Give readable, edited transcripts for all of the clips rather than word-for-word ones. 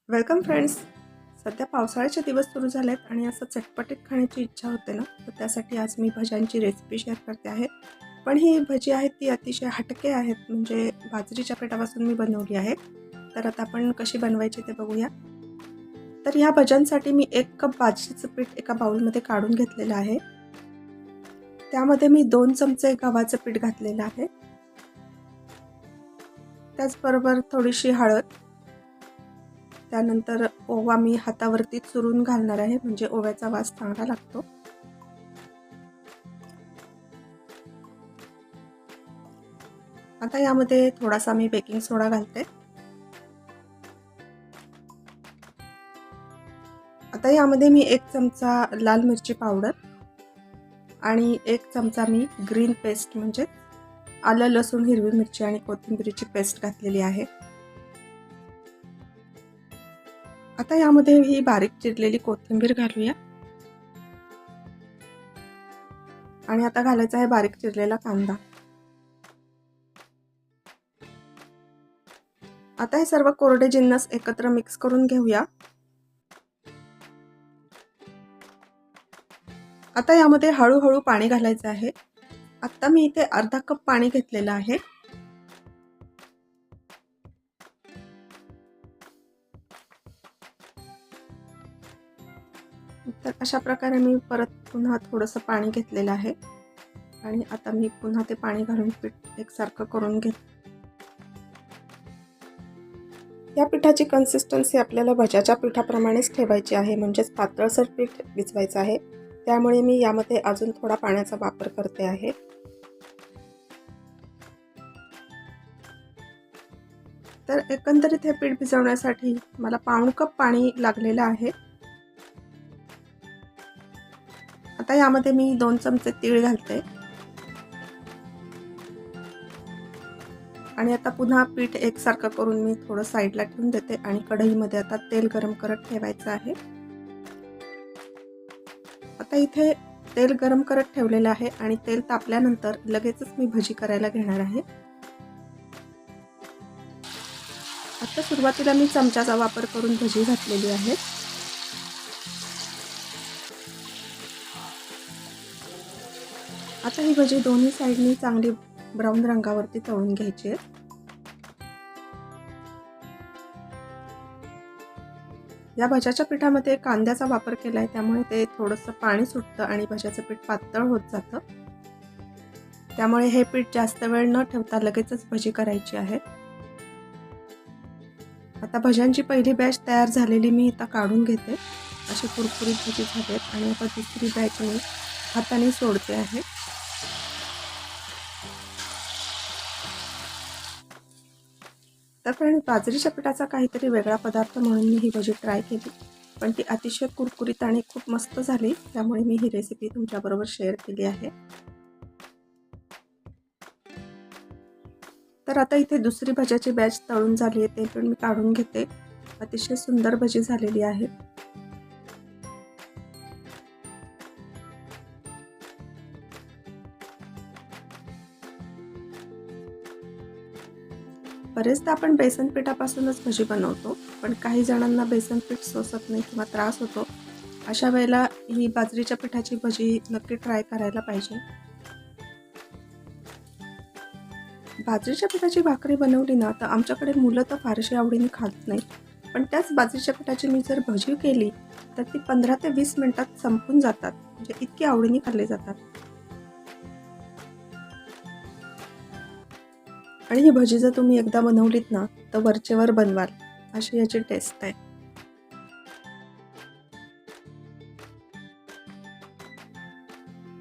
Welcome friends. सध्या पावसाळ्याचे दिवस सुरू झालेत आणि असं चटपटीत खाण्याची इच्छा होते ना, तर त्यासाठी आज मी भज्यांची रेसिपी शेअर करते आहे. पण ही भजी आहेत ती अतिशय हटके आहेत, म्हणजे बाजरीच्या पिठापासून मी बनवली आहे. तर आता आपण कशी बनवायची ते बघूया. तर ह्या भज्यांसाठी मी 1 कप बाजरीचं पीठ एका बाउलमध्ये काढून घेतलेलं आहे. त्यामध्ये मी 2 चमचे गव्हाचं पीठ घातलेलं आहे. त्याचबरोबर थोडीशी हळद, त्यानंतर ओवा मी हातावरती चुरून घालणार आहे, म्हणजे ओव्याचा वास चांगला लागतो. आता यामध्ये थोडासा मी बेकिंग सोडा घालते. आता यामध्ये मी 1 चमचा लाल मिरची पावडर आणि 1 चमचा मी ग्रीन पेस्ट म्हणजे आलं, लसूण, हिरवी मिरची आणि कोथिंबीरची पेस्ट घातलेली आहे. आता यामध्ये ही बारीक चिरलेली कोथिंबीर घालूया आणि आता घालायचा आहे बारीक चिरलेला कांदा. आता हे सर्व कोरडे जिन्नस एकत्र मिक्स करून घेऊया. आता यामध्ये हळूहळू पाणी घालायचं आहे. आता मी इथे अर्धा कप पाणी घेतलेलं आहे. तर अशा प्रकारे मी परत पुन्हा थोडंसं पाणी घेतलेलं आहे आणि आता मी पुन्हा ते पाणी घालून पीठ एकसारखं करून घेते. या पिठाची कन्सिस्टन्सी आपल्याला भज्याच्या पिठाप्रमाणेच ठेवायची आहे, म्हणजेच पातळसर पीठ भिजवायचं आहे. त्यामुळे मी यामध्ये अजून थोडा पाण्याचा वापर करते आहे. तर एकंदरीत हे पीठ भिजवण्यासाठी मला पाऊण कप पाणी लागलेलं आहे. आता यामध्ये मी 2 चमचे तीळ घालते आणि आता पुन्हा पीठ एकसारखं करून मी थोडं साईडला ठेवून देते आणि कढईमध्ये आता तेल गरम करत ठेवायचं आहे. आता इथे तेल गरम करत ठेवलेलं आहे आणि तेल तापल्यानंतर लगेचच मी भजी करायला घेणार आहे. आता सुरुवातीला मी चमच्याचा वापर करून भजी घातलेली आहे. आता ही भजी दोन्ही साईडनी चांगली ब्राऊन रंगावरती तळून घ्यायची आहे. या भज्याच्या पिठामध्ये कांद्याचा वापर केलाय, त्यामुळे ते थोडंसं पाणी सुटतं आणि भज्याचं पीठ पातळ होत जातं. त्यामुळे हे पीठ जास्त वेळ न ठेवता लगेचच भजी करायची आहे. आता भज्यांची पहिली बॅच तयार झालेली मी आता काढून घेते. अशी कुरकुरीत भजी झालेत आणि आता दुसरी बॅच मी हाताने सोडते आहे. तर फ्रेंड्स, बाजरीच्या पिठाचा काहीतरी वेगळा पदार्थ म्हणून मी ही भजी ट्राय केली, पण ती अतिशय कुरकुरीत आणि खूप मस्त झाली. त्यामुळे मी ही रेसिपी तुमच्याबरोबर शेअर केली आहे. तर आता इथे दुसरी भज्याची बॅच तळून झाली आहे, ते पण मी काढून घेते. अतिशय सुंदर भजी झालेली आहे. बरेचदा आपण बेसन पिठापासूनच भजी बनवतो, पण काही जणांना बेसन पीठ सोसत नाही किंवा त्रास होतो. अशा वेळेला ही बाजरीच्या पिठाची भजी नक्की ट्राय करायला पाहिजे. बाजरीच्या पिठाची भाकरी बनवली ना, तर आमच्याकडे मुलं तर फारशी आवडीने खात नाहीत. पण त्याच बाजरीच्या पिठाची मी जर भजी केली तर ती 15 ते 20 मिनिटात संपून जातात, म्हणजे इतकी आवडीने खाल्ले जातात. आणि ही भजी जर तुम्ही एकदा बनवलीत ना, तर वरचेवर बनवाल अशी याची टेस्ट आहे.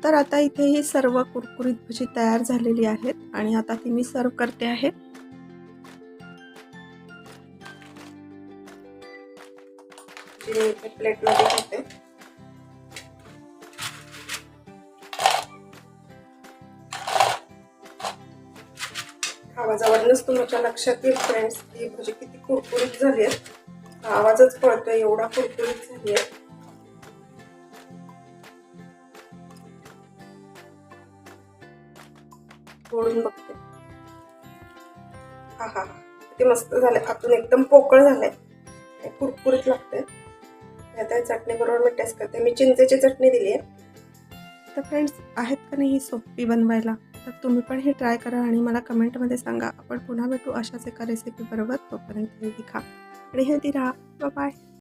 तर आता इथे ही सर्व कुरकुरीत भजी तयार झालेली आहेत आणि आता ती मी सर्व करते आहे. प्लेटमध्ये घेते. आवाजावरूनच तुमच्या लक्षात येईल फ्रेंड्स, ही भजी किती कुरकुरीत झाली आहे. आवाजच कळतोय एवढा कुरकुरीत झाली आहे. फोडून बघते. हा हा, किती मस्त झाले. आतून एकदम पोकळ झाले. हे कुरकुरीत लागते. आता चटणीबरोबर मी टेस्ट करते. मी चिंचेची चटणी दिली आहे. तर फ्रेंड्स, आहेत का नाही ही सोपी बनवायला? तर तुम्ही पण हे ट्राय करा आणि मला कमेंटमध्ये सांगा. आपण पुन्हा भेटू अशाच एका रेसिपी बरोबर. तोपर्यंत हेल्दी खा आणि हेल्दी राहा. Bye bye.